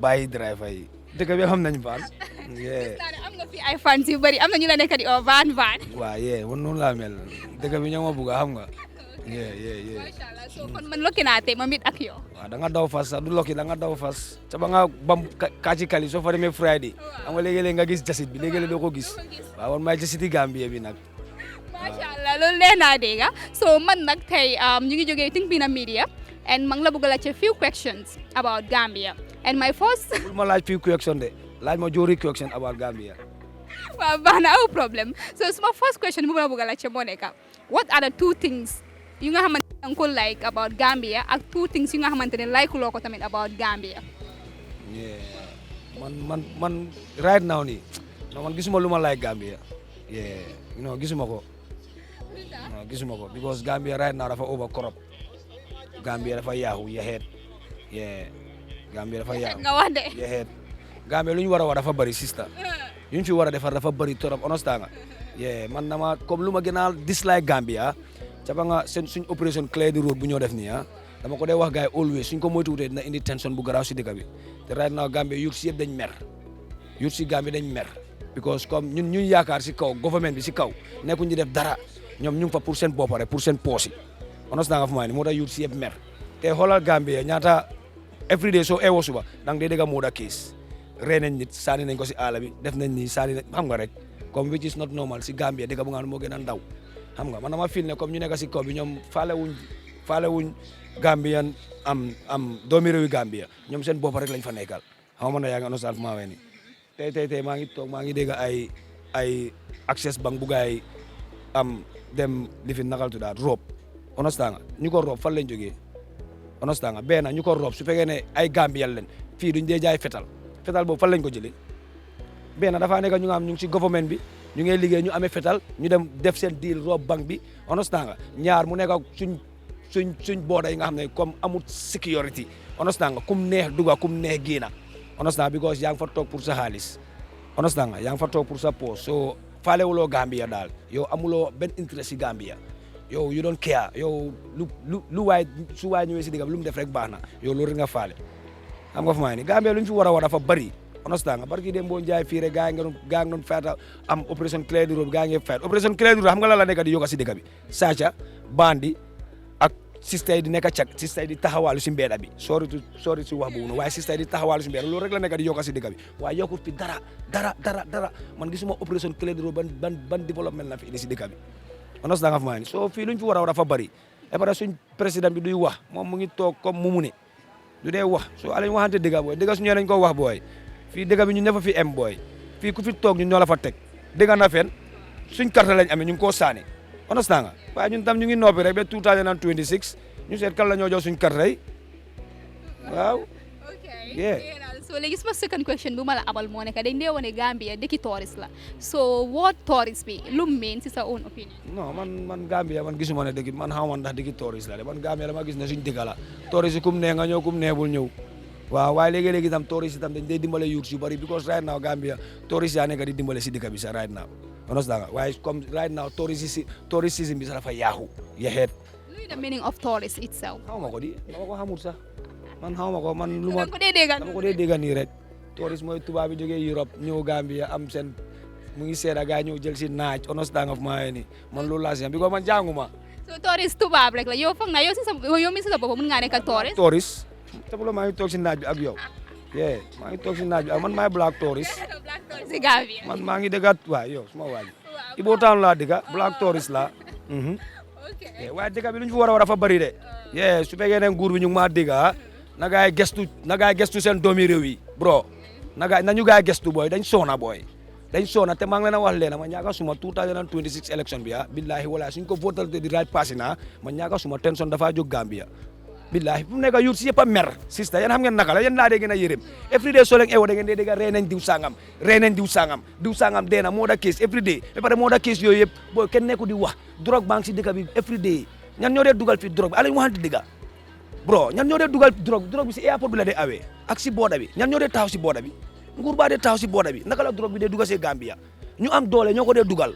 Baye driver yi dëkk bi xam nañ Van. am nga fi ay fans yu bari, am na ñu la nekk di oo Van. waaw man noonu laa mel dëkk bi ñoo ma bugg xam nga. Masha Allah, so kon man lokki naa tey ma mit ak yow. waaw da nga daw fas sax du lokki da nga daw fas ca ba nga bam kaaci kali soo fa demee Friday xam nga léegi-léegi nga gis jasit bi léegi-léegi doo ko gis waaw man maay ci city Gambia bi nag. Masha Allah, loolu leen naa dégg so man nag tey ñu ngi jógee ThinkMina Media and ma ngi la bëgg a laaj a few questions about Gambia and my first. bul ma laaj few questions de laaj ma joori question about Gambia. waaw baax na aw problem so suma first question bu ma la bëgg a laaj moo nekk what are the 2 things yu nga xamante ne nga ko like about Gambia ak 2 things yu nga xamante ne like loo ko tamit about Gambia. man right now nii man gisuma lu ma like Gambia gisuma ko. No, gisuma ko because Gambia right now dafa over corrupt. Gambia dafa yaaxu yaxeet. Gambia dafa yaaxu. nga wax de. Yaxeet. Gambia lu ñu war a wax dafa bëri sister. yu ñu fi war a defar dafa bëri torop understand nga. man dama comme lu ma gën a dislike Gambia ca ba nga suñ opération clear the road bu ñoo def nii dama ko dee wax gars yi always suñ ko moytuwutee dina indi tension bu garaaw si dëkk bi te right now Gambia youth si yëpp dañ mer youth si Gambia dañ mer because comme ñun yaakaar si kaw government bi si kaw nekkuñ di def dara. ñoom ñu ngi fa pour seen bopp rek pour seen poos yi understand nga fu may ni moo tax youth si yëpp mer te xoolal Gambia ñaata everyday soo eewoo suba danga dee dégg moo da case rey nañ nit sànni nañ ko si àll bi def nañ ni sànni nañ xam nga rek comme which is not normal si Gambia dëgg bu nga xam ne moo gën a ndaw xam nga man dama feel ne comme ñu nekk si kaw bi ñoom faale wuñ Gambian am doomi réewi Gambia ñoom seen bopp rek lañ fa nekkal xam nga man yaa ngi understand fu ma wee ni tey maa ngi toog maa ngi dégg ay access bank bu gaay dem li fi nakal tuddaat rob understand nga ñu ko rob fan lañ jógee understand nga benn ñu ko rob su fekkee ne ay Gambian leen fii duñ dee jaay fetal boobu fan lañ ko jëlee benn dafa nekk ñu nga am ñu ngi ci government bi ñu ngi liggéey ñu amee fetal ñu dem def seen deal rob bank bi understand nga ñaar mu nekk suñ booda yi nga xam ne comme amul security understand nga kum neex dugga kum neex génna understand because yaa ngi fa toog pour sa xaalis understand nga yaa ngi fa toog pour sa poos so faalewuloo Gambia daal yow amuloo benn interest si Gambia yow you don't care yow lu waay su waay ñëwee si diggam lu mu def rek baax na yow loolu rek nga faale xam nga fu may ni Gambia lu ñu fi war a wax dafa bëri understand nga barki dem boo njaay fii rek gaa ngi doon fight am opération clear the road gaa ngi fight opération clear the road xam nga la nekk di yokk si dëkk bi sàcca bandi ak système di nekk cag système di taxawaalu si mbedda bi sori si wax boobu noonu waaye système di taxawaalu si mbedda loolu rek la nekk di yokk si dëkk bi waaye yokkut fi dara man gisuma opération clear the road ban développement la fi indi si dëkk bi understand nga fu may ni soo fii lu ñu fi war a dafa bëri et puis suñ président bi duy wax moom mu ngi toog comme mu ne du dee wax soo alañ waxante dëgg booy dëgg suñu dañ ko wax booy fii dëgg bi ñu ne fa fi em booy fii ku fi toog ñun ñoo la fa teg dëgg na fen suñ carte lañ amee ñu ngi koo saane understand nga waaye ñun tam ñu ngi noppi rek ba 2026 ñu seet kan la ñoo jox suñ carte yi waaw. So léegi suma second question bu ma la abal moo nekk dañ dee wane Gambia dëkki tourist la so what tourist bi lu mu mean si sa own opinion. non man Gambia man gisuma ne dëkk man xaw ma ndax dëkki tourist la de man Gambia dama gis ne suñ dëkk la tourist yi kum nee nga ñëw kum nee bul ñëw waaw waaye léegi-léegi itam tourist itam dañ dee dimbale youth yu bari because right now Gambia tourist yaa nekk di dimbale si dëkk bi sax right now understand nga waaye comme right now tourisme bi sax dafa yaaxu yaxeet luy the meaning of tourist itself. xaw ma ko di dama ko xamul sax man xaw ma ko man lu ma dama ko dee déggal. dama ko dee déggal nii rek tourist mooy tubaab bi jógee Europe ñëw Gambia am seen mu ngi seeda gaa ñëw jël si naaj understand of maa ni man loolu laa si bi ko man jànguma so tourist tubaab rek la yow foog na yow si sa yow mi si sa bopp mën ngaa nekk tourist. tourist te bu la maa ngi toog si naaj bi ak yow maa ngi toog si naaj bi ak man maay black tourist black tourist si Gambia. man maa ngi dëggat waaw yow suma waa ji Ibo Town laa dëgga black tourist la waaye dëgg bi lu ñu fi war a dafa bëri de su fekkee ne nguur bi ñu ngi maa dëgga na gaay gestu seen doomi réew yi bro nañu gaay gestu booy dañ soona booy dañ soona te maa ngi leen a wax leen ma ñaaka suma 2026 election bi billahi wala suñ ko votal te di right passé na ma ñaaka suma tension dafa jóg Gambia billahi fu mu nekk yur si yëpp a mer sista yéen xam ngeen naka la yéen laa dee gën a yërëm every day soo leen ewo da ngeen dee dégg rey nañ diw sangam dee na moo da case every day ba pare moo da case yooyu yëpp booy kenn nekku di wax drogue banque si dëkk bi every day ñan ñoo dee dugal fii drogue bi ala ñu waxante dëgg bro ñan ñoo dee dugal drogue bi si airport bi la dee awee ak si booda bi ñan ñoo dee taxaw si booda bi nguur baa dee taxaw si booda bi naka la drogue bi dee dugal see Gambia ñu am doole ñoo ko dee dugal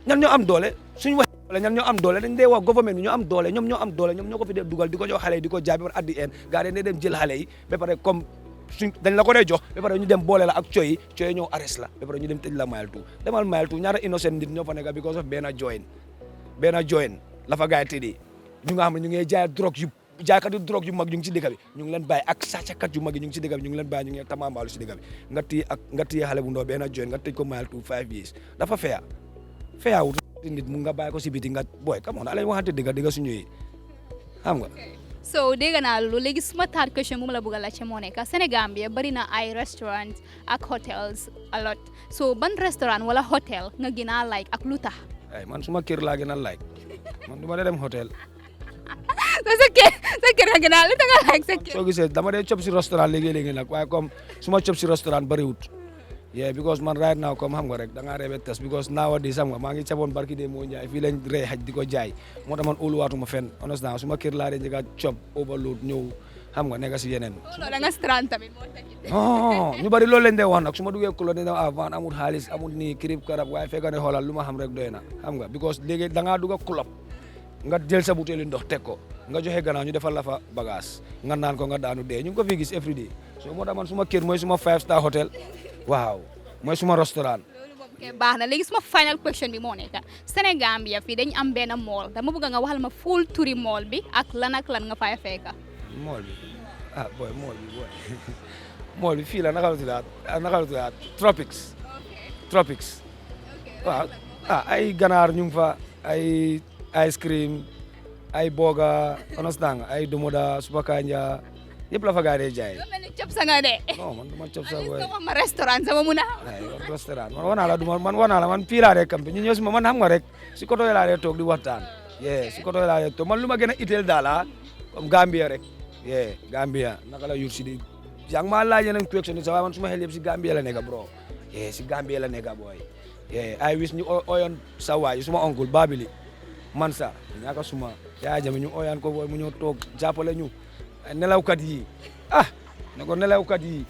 ñan ñoo am doole suñu wax ñan ñoo am doole dañ dee wax government bi ñoo am doole ñoom ñoo ko fi dee dugal di ko jox xale yi di ko jaay ba pare at the end gaa dañ dee dem jël xale yi ba pare comme dañ la ko dee jox ba pare ñu dem boole la ak coyi ñoo arrest la ba pare ñu dem tëj la mile two demal mile two ñaata innocent nit ñoo fa nekk because of benn join la fa gaay tëddee ñu nga xam ne ñu ngi jaay drogue yu jaaykatu drogue yu mag ñu ngi ci dëkk bi ñu ngi leen bàyyi ak sàccakat yu mag yi ñu ngi ci dëkk bi ñu ngi leen bàyyi ñu ngi tamambaalu ci dëkk bi nga téye xale bu ndaw benn join nga tëj ko mile two 5 years dafa fair wut nit mu nga bàyyi ko si biti nga booy come on alañ waxante dëgg su ñëwee xam nga so dégg naa loolu léegi suma third question bu ma la bëgg a laajte moo nekk Sénégal bi bari na ay restaurants ak hotels a lot so ban restaurant wala hotel nga gën a like ak lu tax ay man suma kër laa gën a like man du ma dee dem hotel sa kër nga gën a lu tax nga like sa kër soo gisee dama dee cop si restaurant léegi-léegi nag waaye comme suma cop si restaurant bariwut because man right now comme xam nga rek da ngaa reebe test because nowadays xam nga maa ngi caboon barki de moo njaay fii lañ rey xaj di ko jaay moo tax man óoluwaatuma fenn honestly suma kër laa dee njëkk a cop overload ñëw xam nga nekk si yeneen da nga strand tamit moo tax ñu bari loolu lañ dee wax nag su ma duggee kulo dañ avant amul xaalis amul nii kirib karab waaye fekk ne xoolal lu ma xam rek doy na xam nga because léegi da ngaa dugg club nga jël sa butéeli ndox teg ko nga joxe gannaaw ñu defal la fa bagage nga naan ko nga daanu dee ñu ngi ko fi gis every day so moo tax man suma kër mooy suma 5-star hotel waaw mooy suma restaurant loolu moom kay baax na léegi suma final question bi moo nekk Sénégal bi fii dañ am benn mall dama bëgg nga waxal ma full turi mall bi ak lan nga fay fekk mall bi boy mall bi fii la naka la tuddaat Tropics waaw ay ganaar ñu ngi fa ay ice cream ay boga understand ay domoda supa kanja yëpp la fa gaa dee jaay. doo mel ni cop sa nga de. non man duma cop sa booy. ma restaurant sama mun a. restaurant man wanaa la man fii laa dee campé ñu ñëw si man xam nga rek si koto yi laa dee toog di waxtaan. si koto yi laa dee toog man lu ma gën a itteel daal comme Gambia rek. Gambia naka la yur si di yaa ngi maa laaj yeneen question yi sax waaye man su ma xel yëpp si Gambia la nekk bro. si Gambia la nekk booy. ay wis ñu oyoon sa waay suma oncle Babili man sa ñaaka suma yaa jame ñu oyaan ko booy mu ñëw toog jàppale ñu nelawkat yi ne ko nelawkat yi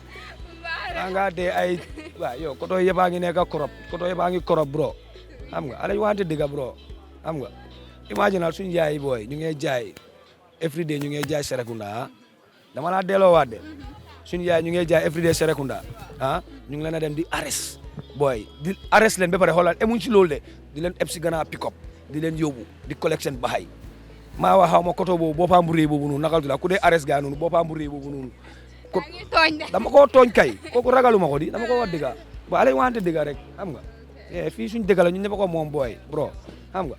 nga dee ay waaw yow koto yëpp a ngi nekk korop bro xam nga ala ñu waxante dëgg bro xam nga imagine suñu yaay booy ñu ngi jaay every day ñu ngi jaay Serekunda dama laa delloowaat de suñu yaay ñu ngi jaay every day Serekunda ñu ngi leen a dem di arrest booy di arrest leen ba pare xoolal emuñ ci loolu de di leen eb si gannaaw pick up di leen yóbbu di collection baxay maa wax xaw ma koto boobu boppam bu rëy boobu noonu nakal tu la ku dee arrest gaa noonu boppam bu rëy boobu noonu dama ko tooñ kay kooku ragaluma ko di dama ko wax dëgga ba alay waxante dëgga rek xam nga fii suñ dëgga la ñu ñëpp ko moom booy bro xam nga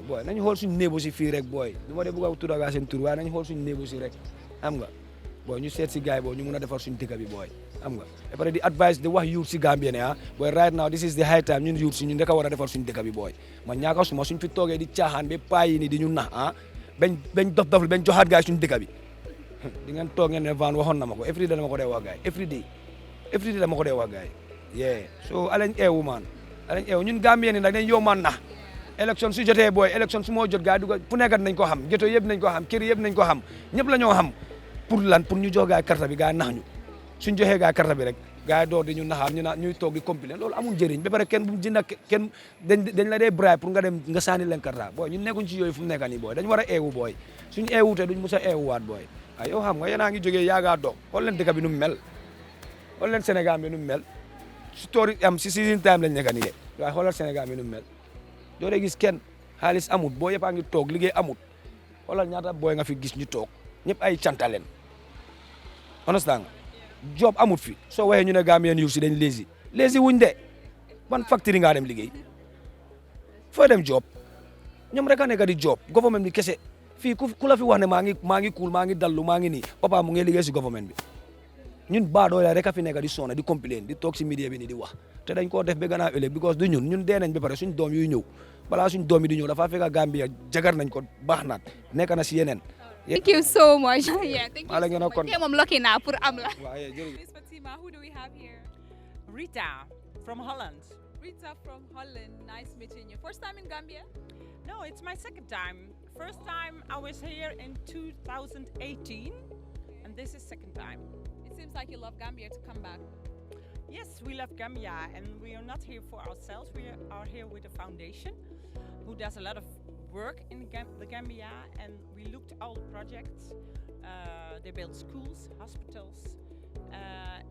booy nañu xool suñ néebo si fii rek booy du ma dee bëgg a tuddagaa seen tur waaye nañu xool suñ néebo si rek xam nga booy ñu seet si gaay booy ñu mun a defar suñ dëgga bi booy xam nga et puis di advice di wax youth si Gambia ne booy right now this is the high time ñun youth si ñun dëkk war a defar suñ dëkk bi booy man ñaaka suma suñ fi toogee di caaxaan ba paayi ni di ñu nax bañ dof bañ joxaat gaay suñ dëkk bi di ngeen toog ngeen ne Van waxoon na ma ko every day dama ko dee wax gaay every day dama ko dee wax gaay so alañ eewu man alañ eewu ñun Gambien ni nag dañ yoomaan nax élection su jotee booy élection su moo jot gaay duga fu nekkat nañ ko xam géto yëpp nañ ko xam kër yëpp nañ ko xam ñëpp la ñoo xam pour lan pour ñu jox gaay carte bi gaay nax ñu suñ joxee gaay carte bi rek gars yi door di ñu naxaam ñu naan ñuy toog di complain loolu amul njëriñ ba pare kenn bu jënd kenn dañ la dee bribe pour nga dem nga sànni leen karta booy ñun nekkuñ ci yooyu fu mu nekk nii booy dañu war a eewu booy suñu eewutee duñ mos a eewuwaat booy waaw yow xam nga yéen a ngi jógee yaagaa doog xool leen dëkk bi nu mu mel xool leen Sénégal bi nu mu mel si toori am si season time lañ nekk nii de waaye xoolal Sénégal bi nu mu mel doo dee gis kenn xaalis amut boo yëpp a ngi toog liggéey amut xoolal ñaata booy nga fi gis ñu toog ñëpp ay canta leen understand nga job amut fi soo waxee ñu ne Gambian youth si dañ lazy wuñ de ban factory nga dem liggéey foo dem job ñoom rek a nekk di job government bi kese fii ku la fi wax ne maa ngi cool maa ngi dallu maa ngi nii papa mu ngi liggéey si government bi ñun baadoo la rek a fi nekk di sona di complain di toog si media bi ni di wax te dañ koo def ba gannaaw ëllëg because du ñun dee nañ ba pare suñ doom yuy ñëw balaa suñ doom yi di ñëw dafa fekk Gambia jagar nañ ko baax naat nekk na si yeneen. Thank you so much. Yeah, thank you Maa la so ngeen a much. kon- Tey moom lucky naa pour am la. Miss Fatima, who do we have here? Rita from Holland. Rita from Holland. Nice meeting you. First time in Gambia? No, it's my second time. First time I was here in 2018, and this is second time. It seems like you love Gambia to come back. Yes, we love Gambia, and we are not here for ourselves. We are here with a foundation who does a lot of work in the Gambia, and we looked at all the projects. They build schools, hospitals.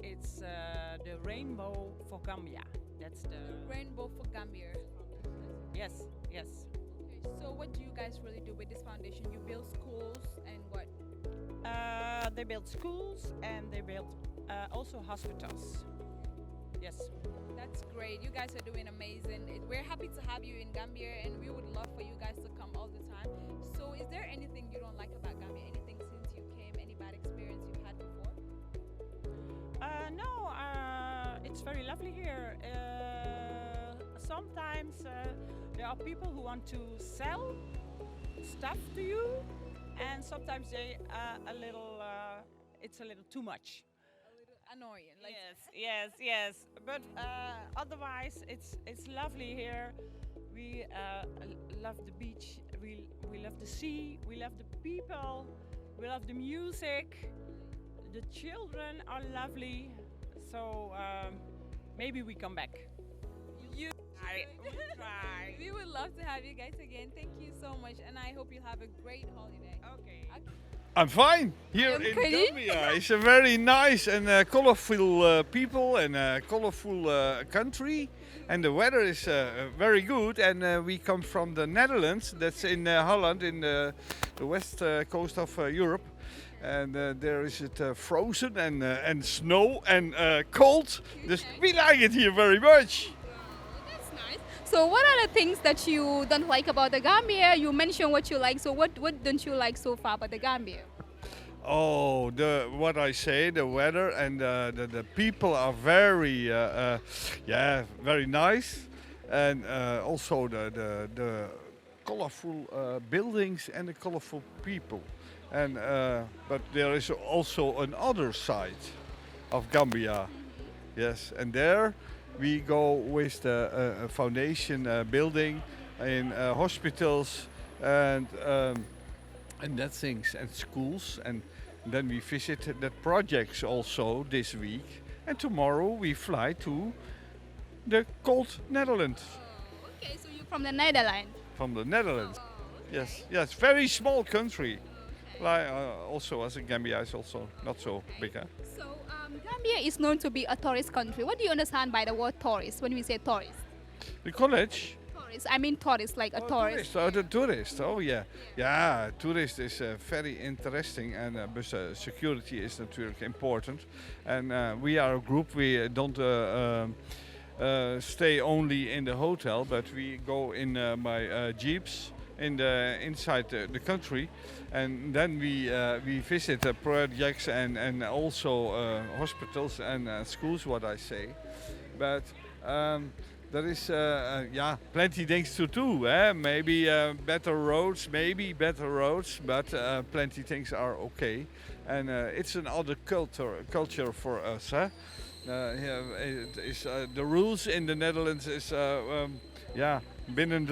It's the Rainbow for Gambia. That's the Rainbow for Gambia. yes, yes. So what do you guys really do with this foundation? You build schools and what? They build schools and they build also hospitals. Yes. That's great. You guys are doing amazing. We're happy to have you in Gambia, and we would love for you guys to come all the time. So is there anything you don't like about Gambia? Anything since you came? Any bad experience you've had before? No, it's very lovely here. Sometimes there are people who want to sell stuff to you, and sometimes they a little. It's a little too much. A little annoying. Like Yes. But otherwise, it's lovely here. We love the beach. We love the sea. We love the people. We love the music. The children are lovely. So maybe we come back. you. We try. We would love to have you guys again. Thank you so much, and I hope you have a great holiday. Okay. I'm fine here I'm in pretty. Gambia. It's a very nice and colorful people and colorful country, and the weather is very good. And we come from the Netherlands. That's in Holland, in the west coast of Europe. And there is it frozen and snow and cold. We like it here very much. That's nice. So what are the things that you don't like about the Gambia? You mentioned what you like. So what don't you like so far about the Gambia? Oh, what I say, the weather and the people are very, very nice, and also the colorful buildings and the colorful people, and but there is also another side of Gambia, yes, and there we go with the foundation building in hospitals and that things and schools, and then we visit the projects also this week, and tomorrow we fly to the cold Netherlands. Okay, so you're from the Netherlands. From the Netherlands. Yes, very small country. Like also as Gambia is also not so big. Huh? So Gambia is known to be a tourist country. What do you understand by the word tourist when we say tourist? The college. Tourist. I mean tourist, like a tourist. The tourist. Oh yeah, yeah. Tourist is very interesting, and but security is natuurlijk important. And we are a group. We don't stay only in the hotel, but we go in my jeeps in the inside the country, and then we visit the projects and also hospitals and schools. What I say, but. There is plenty things to do. Maybe better roads, but plenty things are okay. And it's another culture for us. It is, the rules in the Netherlands is binnen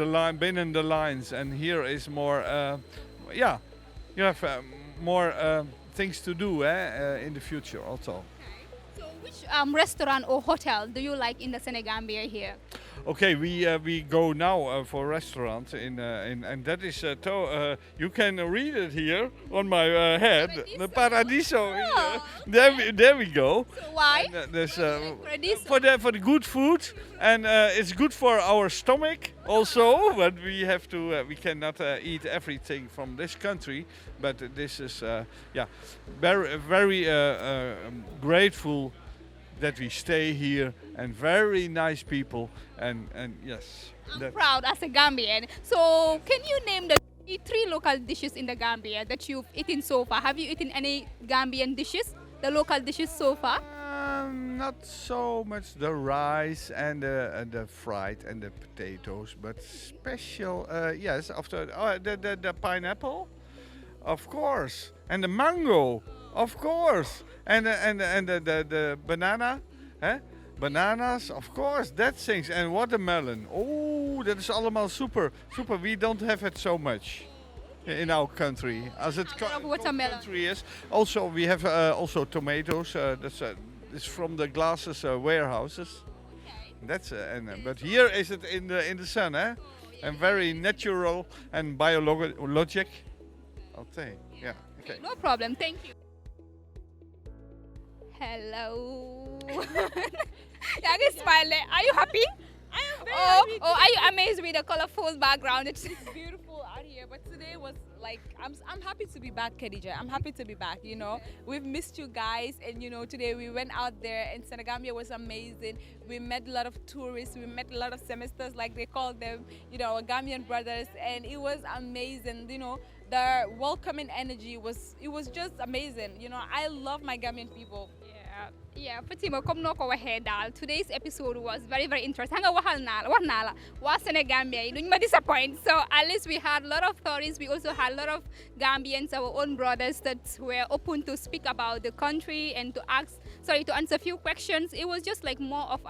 the lines, and here is more. You have more things to do in the future also. So Which restaurant or hotel do you like in the Senegambia here? Okay, we go now for restaurant and that is you can read it here on my head, the Paradiso. There we go. So why? And, there's Paradiso? for the good food, and it's good for our stomach also. But we cannot eat everything from this country. But this is very grateful that we stay here, and very nice people, and yes. I'm proud as a Gambian. So can you name the three local dishes in the Gambia that you've eaten so far? Have you eaten any Gambian dishes, the local dishes so far? Not so much the rice and the fried and the potatoes, but special, yes, after the pineapple, of course, and the mango, of course, and the banana, bananas, of course, that things, and watermelon. Oh, that is allemaal super. We don't have it so much in our country as it watermelon. country is. Also, we have also tomatoes. It's from the glasses warehouses. That's but here is it in the sun, and very natural and biologic. I'll say, yeah. Okay. No problem. Thank you. Hello. Yaga smile. Are you happy? I am very happy. Oh, are you amazed with the colorful background? It's Beautiful out here, but today was like I'm happy to be back, Khadija. I'm happy to be back. You know, we've missed you guys, and you know today we went out there, and Senegambia was amazing. We met a lot of tourists, we met a lot of semesters, like they call them, you know, our Gambian brothers, and it was amazing. You know, the welcoming energy was just amazing. You know, I love my Gambian people. Yeah, Fatima, comme noko waxe dal, today's episode was very, very interesting. Hanga wax na la wa Senegambia yi duñ ma disappoint. So at least we had a lot of stories. We also had a lot of Gambians, our own brothers, that were open to speak about the country and to answer a few questions. It was just like more of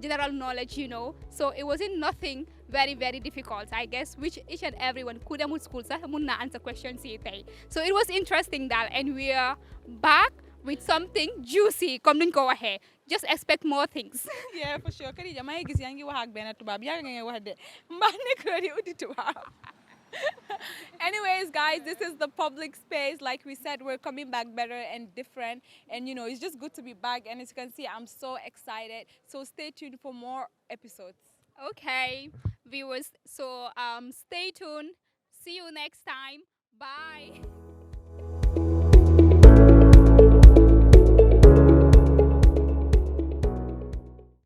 general knowledge, you know. So it wasn't nothing very, very difficult, I guess, which each and everyone could have school answer questions. So it was interesting that, and we are back with something juicy. Come nuñ ko waxe. Just expect more things. Yeah, for sure. Khadija, may gis yaa ngi wax ak benn tubaab yaa ngi wax de mbaa nekk di uti tubaab. Anyways, guys, this is the public space. Like we said, we're coming back better and different, and you know, it's just good to be back. And as you can see, I'm so excited. So stay tuned for more episodes. Okay, viewers. So stay tuned. See you next time. Bye.